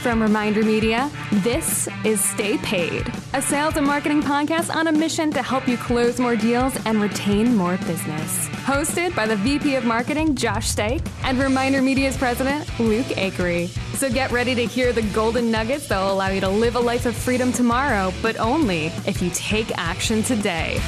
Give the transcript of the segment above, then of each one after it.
From Reminder Media, this is Stay Paid, a sales and marketing podcast on a mission to help you close more deals and retain more business. Hosted by the VP of Marketing, Josh Stake, and Reminder Media's president, Luke Akery. So get ready to hear the golden nuggets that will allow you to live a life of freedom tomorrow, but only if you take action today.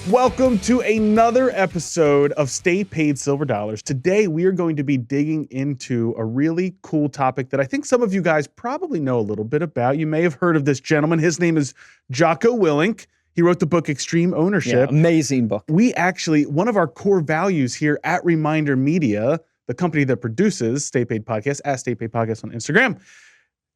Welcome to another episode of Stay Paid Silver Dollars. Today, we are going to be digging into a really cool topic that I think some of you guys probably know a little bit about. You may have heard of this gentleman. His name is Jocko Willink. He wrote the book Extreme Ownership. Yeah, amazing book. We actually, one of our core values here at Reminder Media, the company that produces Stay Paid Podcast, at Stay Paid Podcast on Instagram,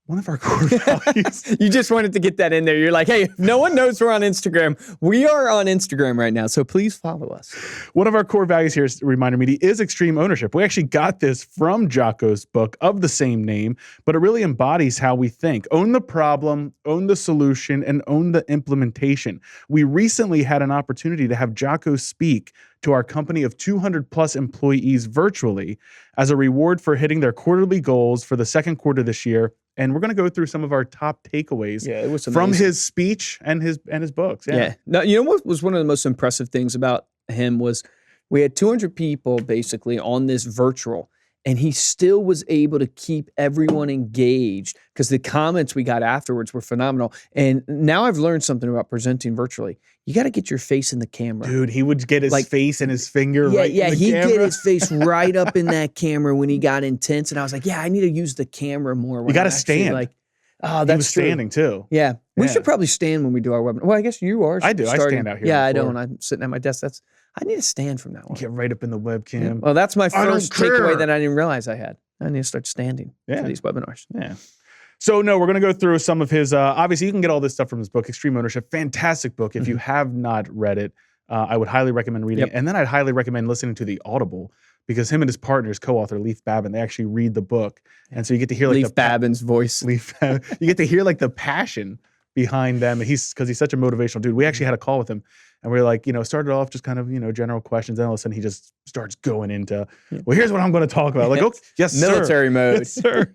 one of our core values. You just wanted to get that in there. You're like, hey, if no one knows we're on Instagram, we are on Instagram right now, so please follow us. One of our core values here at Reminder Media is extreme ownership. We actually got this from Jocko's book of the same name, but it really embodies how we think. Own the problem, own the solution, and own the implementation. We recently had an opportunity to have Jocko speak to our company of 200 plus employees virtually as a reward for hitting their quarterly goals for the second quarter this year. And we're going to go through some of our top takeaways from his speech and his books. Yeah. Now, you know what was one of the most impressive things about him was we had 200 people basically on this virtual, and he still was able to keep everyone engaged because the comments we got afterwards were phenomenal. And now I've learned something about presenting virtually. You got to get your face in the camera. Dude, he would get his face and his finger right in the camera. Yeah, he'd get his face right up in that camera when he got intense. And I was like, yeah, I need to use the camera more. You got to stand. Like, oh, that's he was standing too. Yeah. We should probably stand when we do our webinar. Well, I guess you are. I do. Starting. I stand out here. Yeah, I don't. I'm sitting at my desk. I need to stand from that one. Get right up in the webcam. Yeah. Well, that's my first takeaway that I didn't realize I had. I need to start standing for these webinars. Yeah. So, no, we're going to go through some of his, obviously, you can get all this stuff from his book, Extreme Ownership. Fantastic book. If you have not read it, I would highly recommend reading it. And then I'd highly recommend listening to the Audible because him and his partners, co-author Leif Babin, they actually read the book. And so you get to hear like Leif Babin's voice. You get to hear like the passion behind them. And because he's such a motivational dude. We actually had a call with him. And we were like, started off just kind of, general questions. And all of a sudden he just starts going into, well, here's what I'm going to talk about. Like, okay, yes, sir. Military mode. Yes, sir.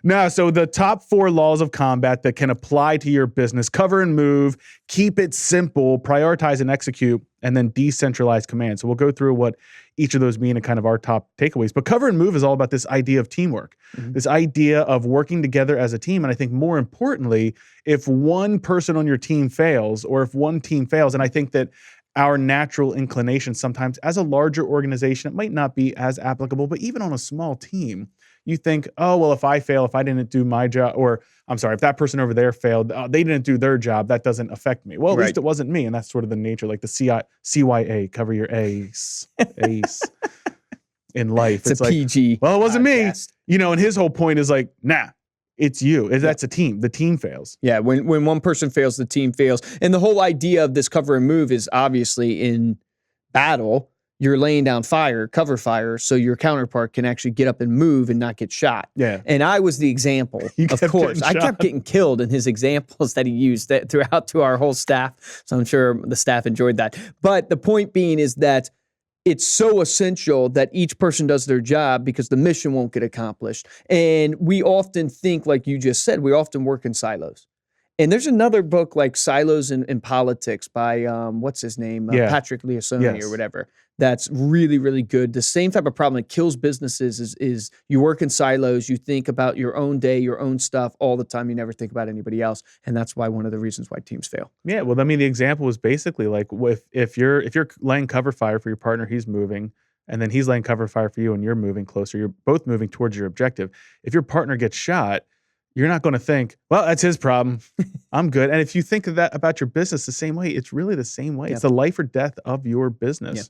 Now, so the top 4 laws of combat that can apply to your business: cover and move, keep it simple, prioritize and execute, and then decentralize command. So we'll go through what each of those mean and kind of our top takeaways. But cover and move is all about this idea of teamwork, this idea of working together as a team. And I think more importantly, if one person on your team fails, or if one team fails, and I think that our natural inclination sometimes as a larger organization, it might not be as applicable, but even on a small team, you think, oh, well, if I fail, if I didn't do my job, or I'm sorry, if that person over there failed, they didn't do their job, that doesn't affect me. Well, at least it wasn't me. And that's sort of the nature, like the CYA, cover your ace in life. It's a like, PG. Well, it wasn't podcast. me. And his whole point is like, nah, it's you. That's a team. The team fails. Yeah, when one person fails, the team fails. And the whole idea of this cover and move is obviously in battle, you're laying down cover fire, so your counterpart can actually get up and move and not get shot. Yeah. And I was the example, of course. I kept getting killed in his examples that he used throughout to our whole staff. So I'm sure the staff enjoyed that. But the point being is that it's so essential that each person does their job because the mission won't get accomplished. And we often think, like you just said, we often work in silos. And there's another book like Silos in Politics by, what's his name? Patrick Lencioni or whatever. That's really, really good. The same type of problem that kills businesses is you work in silos. You think about your own day, your own stuff all the time. You never think about anybody else. And that's why one of the reasons why teams fail. Yeah, well, I mean, the example was basically like if you're laying cover fire for your partner, he's moving, and then he's laying cover fire for you and you're moving closer. You're both moving towards your objective. If your partner gets shot, you're not going to think, well, that's his problem. I'm good. And if you think of that about your business the same way, it's really the same way. Yep. It's the life or death of your business. Yep.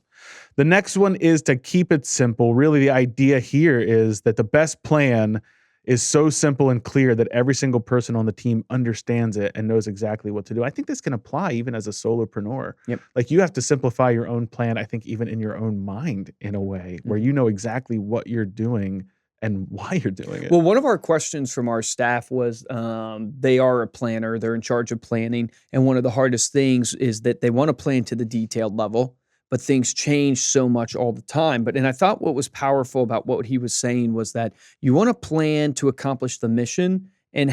The next one is to keep it simple. Really, the idea here is that the best plan is so simple and clear that every single person on the team understands it and knows exactly what to do. I think this can apply even as a solopreneur. Yep. Like you have to simplify your own plan, I think even in your own mind in a way where you know exactly what you're doing and why you're doing it. Well, one of our questions from our staff was they are a planner. They're in charge of planning. And one of the hardest things is that they want to plan to the detailed level, but things change so much all the time. And I thought what was powerful about what he was saying was that you want to plan to accomplish the mission and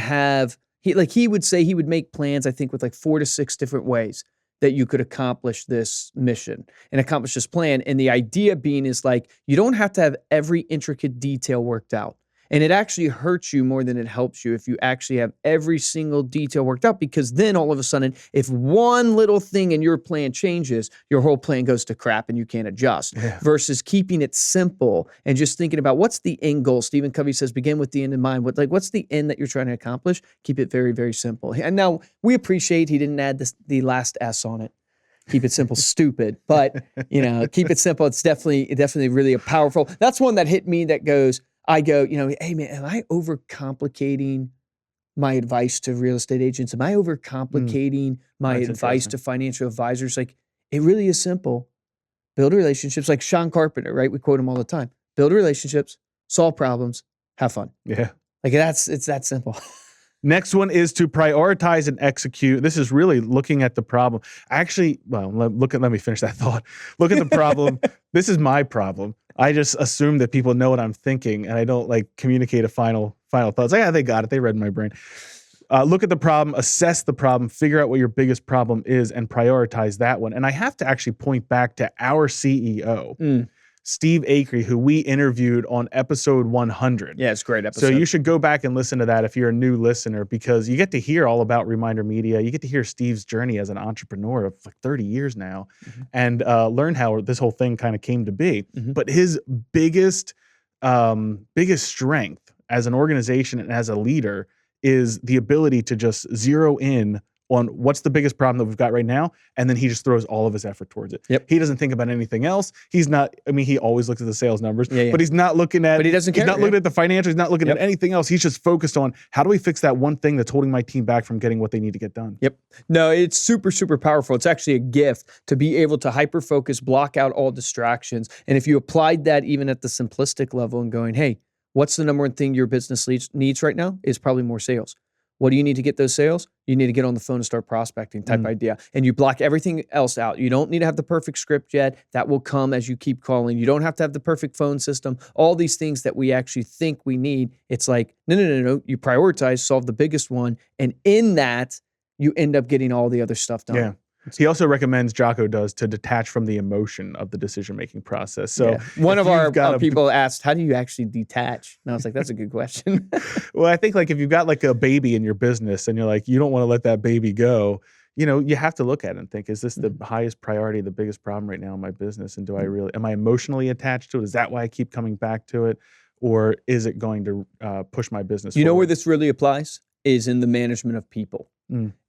he would say he would make plans, I think, with like 4 to 6 different ways that you could accomplish this mission and accomplish this plan. And the idea being is like, you don't have to have every intricate detail worked out. And it actually hurts you more than it helps you if you actually have every single detail worked out, because then all of a sudden, if one little thing in your plan changes, your whole plan goes to crap and you can't adjust. Versus keeping it simple and just thinking about what's the end goal. Stephen Covey says, begin with the end in mind. What's the end that you're trying to accomplish? Keep it very, very simple. And now we appreciate he didn't add the last S on it. Keep it simple, stupid. But, keep it simple. It's definitely really a powerful. That's one that hit me that goes, I go, hey man, am I overcomplicating my advice to real estate agents? Am I overcomplicating my advice to financial advisors? Like, it really is simple. Build relationships, like Sean Carpenter, right? We quote him all the time. Build relationships, solve problems, have fun. Yeah. Like it's that simple. Next one is to prioritize and execute. This is really looking at the problem. Actually, let me finish that thought. Look at the problem. This is my problem. I just assume that people know what I'm thinking, and I don't communicate a final thoughts. Yeah, they got it. They read my brain. Look at the problem, assess the problem, figure out what your biggest problem is, and prioritize that one. And I have to actually point back to our CEO, Steve Acree, who we interviewed on episode 100. Yeah, it's a great episode. So you should go back and listen to that if you're a new listener, because you get to hear all about ReminderMedia. You get to hear Steve's journey as an entrepreneur of 30 years now, and learn how this whole thing kind of came to be. But his biggest strength as an organization and as a leader is the ability to just zero in on what's the biggest problem that we've got right now, and then he just throws all of his effort towards it. He doesn't think about anything else. He's not, he always looks at the sales numbers, but he's not looking at, he doesn't care. He's not looking at the financials. He's not looking at anything else. He's just focused on, how do we fix that one thing that's holding my team back from getting what they need to get done? No, it's super, super powerful. It's actually a gift to be able to hyper-focus, block out all distractions. And if you applied that even at the simplistic level and going, hey, what's the number one thing your business needs right now? Is probably more sales. What do you need to get those sales? You need to get on the phone and start prospecting type idea. And you block everything else out. You don't need to have the perfect script yet. That will come as you keep calling. You don't have to have the perfect phone system. All these things that we actually think we need. It's like, no. You prioritize, solve the biggest one. And in that, you end up getting all the other stuff done. Yeah. He also recommends, Jocko does, to detach from the emotion of the decision-making process. So one of our people asked, how do you actually detach? And I was like, that's a good question. Well, I think if you've got a baby in your business and you're you don't want to let that baby go, you have to look at it and think, is this the highest priority, the biggest problem right now in my business? And am I emotionally attached to it? Is that why I keep coming back to it? Or is it going to push my business forward? You know where this really applies? Is in the management of people.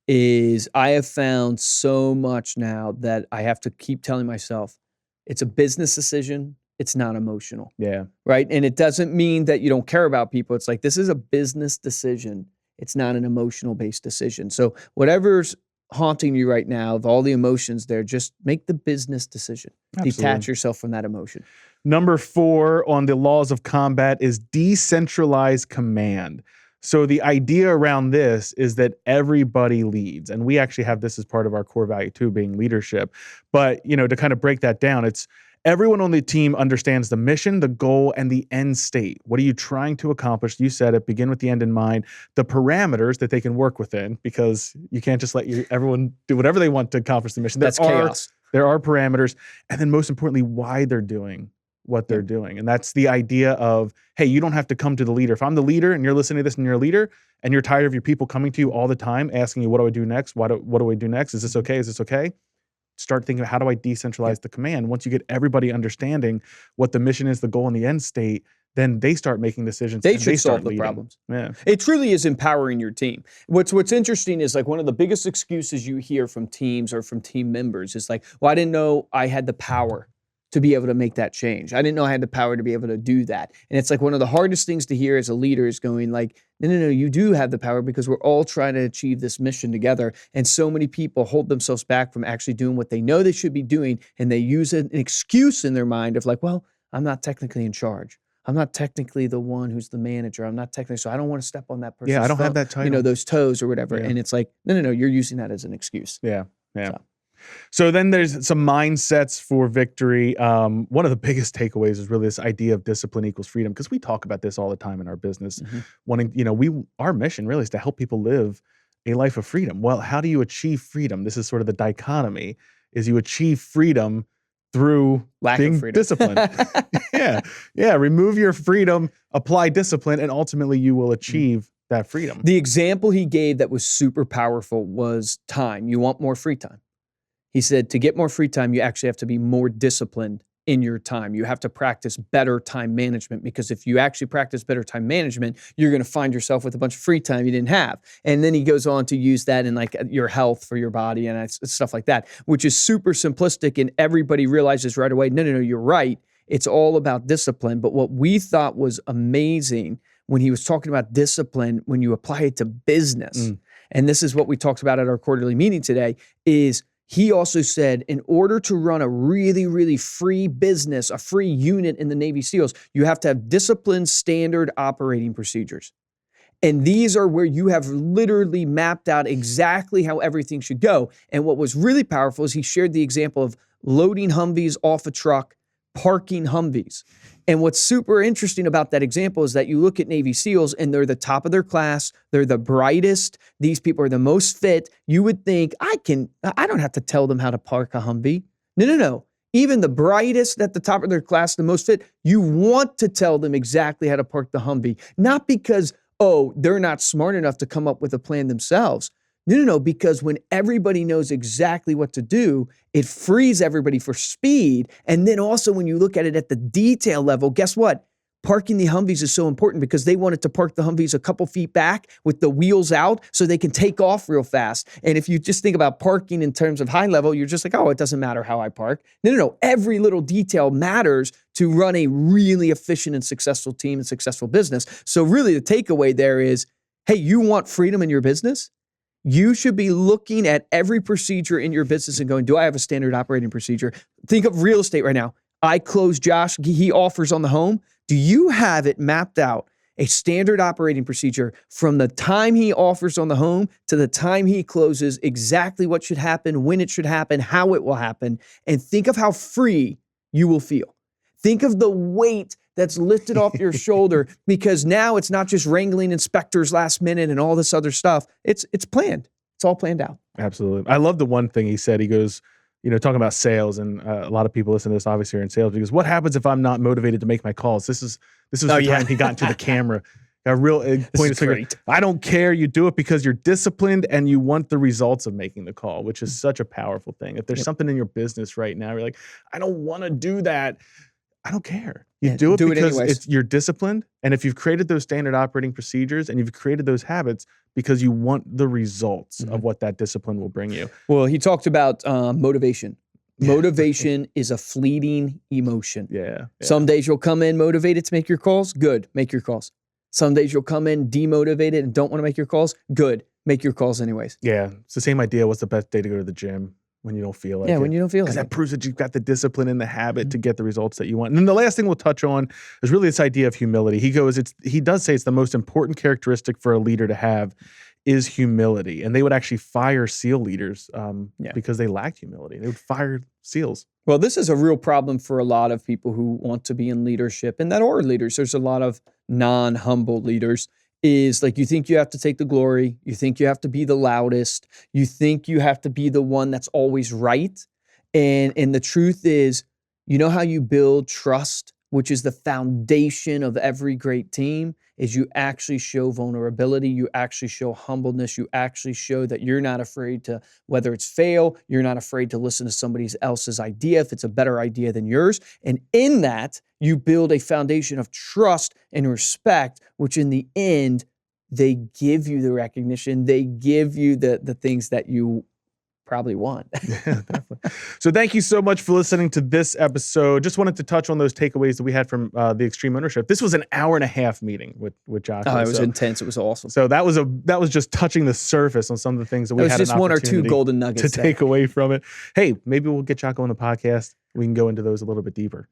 Is I have found so much now that I have to keep telling myself, it's a business decision. It's not emotional. Yeah. Right. And it doesn't mean that you don't care about people. It's like, this is a business decision. It's not an emotional based decision. So whatever's haunting you right now, of all the emotions there, just make the business decision. Absolutely. Detach yourself from that emotion. Number 4 on the laws of combat is decentralize command. So the idea around this is that everybody leads. And we actually have this as part of our core value too, being leadership. But, to kind of break that down, it's everyone on the team understands the mission, the goal, and the end state. What are you trying to accomplish? You said it, begin with the end in mind, the parameters that they can work within, because you can't just let everyone do whatever they want to accomplish the mission. That's chaos. There are parameters. And then most importantly, why they're doing what they're doing. And that's the idea of, hey, you don't have to come to the leader. If I'm the leader and you're listening to this and you're a leader and you're tired of your people coming to you all the time, asking you, what do I do next? What do I do next? Is this okay? Is this okay? Start thinking, how do I decentralize the command? Once you get everybody understanding what the mission is, the goal, and the end state, then they start making decisions. They should solve the problems. Yeah. It truly is empowering your team. What's interesting is one of the biggest excuses you hear from teams or from team members is well, I didn't know I had the power to be able to make that change. I didn't know I had the power to be able to do that. And it's one of the hardest things to hear as a leader is going no, you do have the power, because we're all trying to achieve this mission together. And so many people hold themselves back from actually doing what they know they should be doing. And they use an excuse in their mind of well, I'm not technically in charge. I'm not technically the one who's the manager. I'm not technically, so I don't want to step on that person's I don't have that title. those toes or whatever. Yeah. And it's no, you're using that as an excuse. Yeah. Yeah. So. So then there's some mindsets for victory. One of the biggest takeaways is really this idea of discipline equals freedom, because we talk about this all the time in our business. Wanting, our mission really is to help people live a life of freedom. Well, how do you achieve freedom? This is sort of the dichotomy: is you achieve freedom through being disciplined. Yeah. Remove your freedom, apply discipline, and ultimately you will achieve that freedom. The example he gave that was super powerful was time. You want more free time. He said to get more free time, you actually have to be more disciplined in your time. You have to practice better time management, because if you actually practice better time management, you're going to find yourself with a bunch of free time you didn't have. And then he goes on to use that in like your health for your body and stuff like that, which is super simplistic, and everybody realizes right away, no, you're right. It's all about discipline. But what we thought was amazing when he was talking about discipline, when you apply it to business, and this is what we talked about at our quarterly meeting today, is he also said, in order to run a really, really free business, a free unit in the Navy SEALs, you have to have disciplined standard operating procedures. And these are where you have literally mapped out exactly how everything should go. And what was really powerful is he shared the example of loading Humvees off a truck, parking Humvees. And what's super interesting about that example is that you look at Navy SEALs and they're the top of their class. They're the brightest. These people are the most fit. You would think, I don't have to tell them how to park a Humvee. No. Even the brightest at the top of their class, the most fit, you want to tell them exactly how to park the Humvee. Not because, they're not smart enough to come up with a plan themselves. No, because when everybody knows exactly what to do, it frees everybody for speed. And then also when you look at it at the detail level, guess what? Parking the Humvees is so important because they wanted to park the Humvees a couple feet back with the wheels out so they can take off real fast. And if you just think about parking in terms of high level, you're just like, it doesn't matter how I park. No. Every little detail matters to run a really efficient and successful team and successful business. So really the takeaway there is, hey, you want freedom in your business? You should be looking at every procedure in your business and going, do I have a standard operating procedure? Think of real estate right now. I close Josh, he offers on the home. Do you have it mapped out, a standard operating procedure from the time he offers on the home to the time he closes, exactly what should happen, when it should happen, how it will happen, and think of how free you will feel. Think of the weight that's lifted off your shoulder, because now it's not just wrangling inspectors last minute and all this other stuff. It's planned. It's all planned out. Absolutely. I love the one thing he said. He goes, talking about sales, and a lot of people listen to this obviously are in sales, because what happens if I'm not motivated to make my calls? This is the time he got into the camera. A real point is great. I don't care. You do it because you're disciplined and you want the results of making the call, which is such a powerful thing. If there's something in your business right now, you're like, I don't want to do that. I don't care. You do it because you're disciplined. And if you've created those standard operating procedures and you've created those habits because you want the results of what that discipline will bring you. Well, he talked about motivation. Motivation is a fleeting emotion. Yeah. Some days you'll come in motivated to make your calls. Good. Make your calls. Some days you'll come in demotivated and don't want to make your calls. Good. Make your calls anyways. Yeah. It's the same idea. What's the best day to go to the gym? When you don't feel like it. Yeah, when you don't feel like it. Because that proves that you've got the discipline and the habit to get the results that you want. And then the last thing we'll touch on is really this idea of humility. He does say it's the most important characteristic for a leader to have is humility. And they would actually fire SEAL leaders because they lacked humility. They would fire SEALs. Well, this is a real problem for a lot of people who want to be in leadership and that are leaders. There's a lot of non-humble leaders. Is like, you think you have to take the glory. You think you have to be the loudest. You think you have to be the one that's always right. And the truth is, you know how you build trust, which is the foundation of every great team, is you actually show vulnerability. You actually show humbleness. You actually show that you're not afraid to, whether it's fail, you're not afraid to listen to somebody else's idea if it's a better idea than yours. And in that, you build a foundation of trust and respect, which in the end, they give you the recognition. They give you the things that you probably want. Yeah, definitely. So thank you so much for listening to this episode. Just wanted to touch on those takeaways that we had from the Extreme Ownership. This was an 1.5-hour meeting with Jocko. Oh, it was intense. It was awesome. So that was just touching the surface on some of the things that we had. It was just one or two golden nuggets to take away from it. Hey, maybe we'll get Jocko on the podcast. We can go into those a little bit deeper.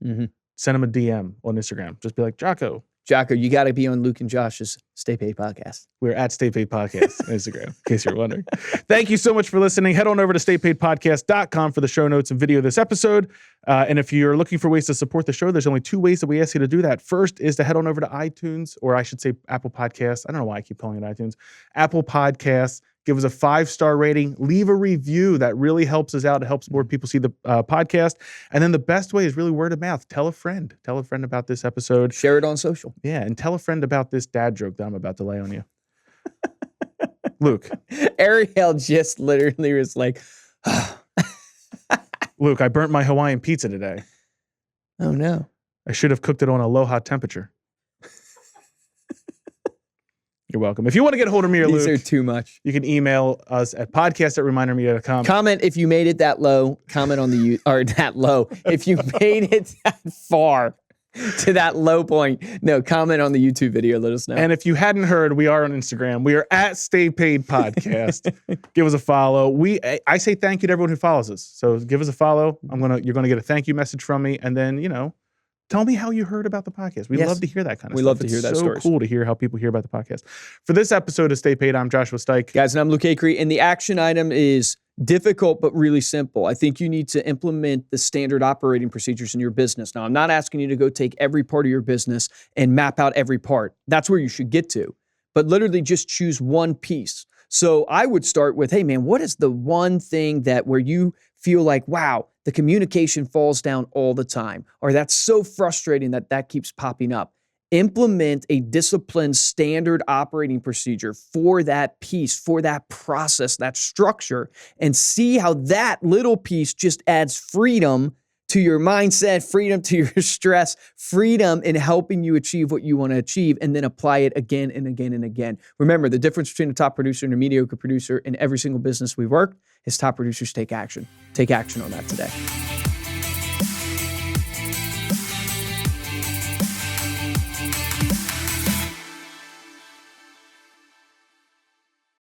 Send him a DM on Instagram. Just be like, Jocko, Jocko, you got to be on Luke and Josh's Stay Paid podcast. We're at Stay Paid Podcast on Instagram, in case you're wondering. Thank you so much for listening. Head on over to staypaidpodcast.com for the show notes and video of this episode. And if you're looking for ways to support the show, there's only 2 ways that we ask you to do that. First is to head on over to iTunes, or I should say Apple Podcasts. I don't know why I keep calling it iTunes. Apple Podcasts. Give us a 5-star rating. Leave a review. That really helps us out. It helps more people see the podcast. And then the best way is really word of mouth. Tell a friend. Tell a friend about this episode. Share it on social. Yeah, and tell a friend about this dad joke that I'm about to lay on you. Luke. Ariel just literally was like, Luke, I burnt my Hawaiian pizza today. oh no. I should have cooked it on a low hot temperature. You're welcome. If you want to get a hold of me or These Luke, are too much. you can email us at podcast@remindermedia.com. Comment if you made it that low. Comment on the or that low. If you made it that far to that low point, no, comment on the YouTube video. Let us know. And if you hadn't heard, we are on Instagram. We are at Stay Paid Podcast. Give us a follow. I say thank you to everyone who follows us. So give us a follow. You're gonna get a thank you message from me, and then tell me how you heard about the podcast. We love to hear that kind of stuff. We love to hear that story. It's so cool to hear how people hear about the podcast. For this episode of Stay Paid, I'm Joshua Stike. Guys, and I'm Luke Acree, and the action item is difficult but really simple. I think you need to implement the standard operating procedures in your business. Now, I'm not asking you to go take every part of your business and map out every part. That's where you should get to. But literally just choose one piece. So I would start with, hey man, what is the one thing where you feel like, wow, the communication falls down all the time, or that's so frustrating that keeps popping up. Implement a disciplined standard operating procedure for that piece, for that process, that structure, and see how that little piece just adds freedom to your mindset, freedom to your stress, freedom in helping you achieve what you want to achieve, and then apply it again and again and again. Remember, the difference between a top producer and a mediocre producer in every single business we've worked is top producers take action. Take action on that today.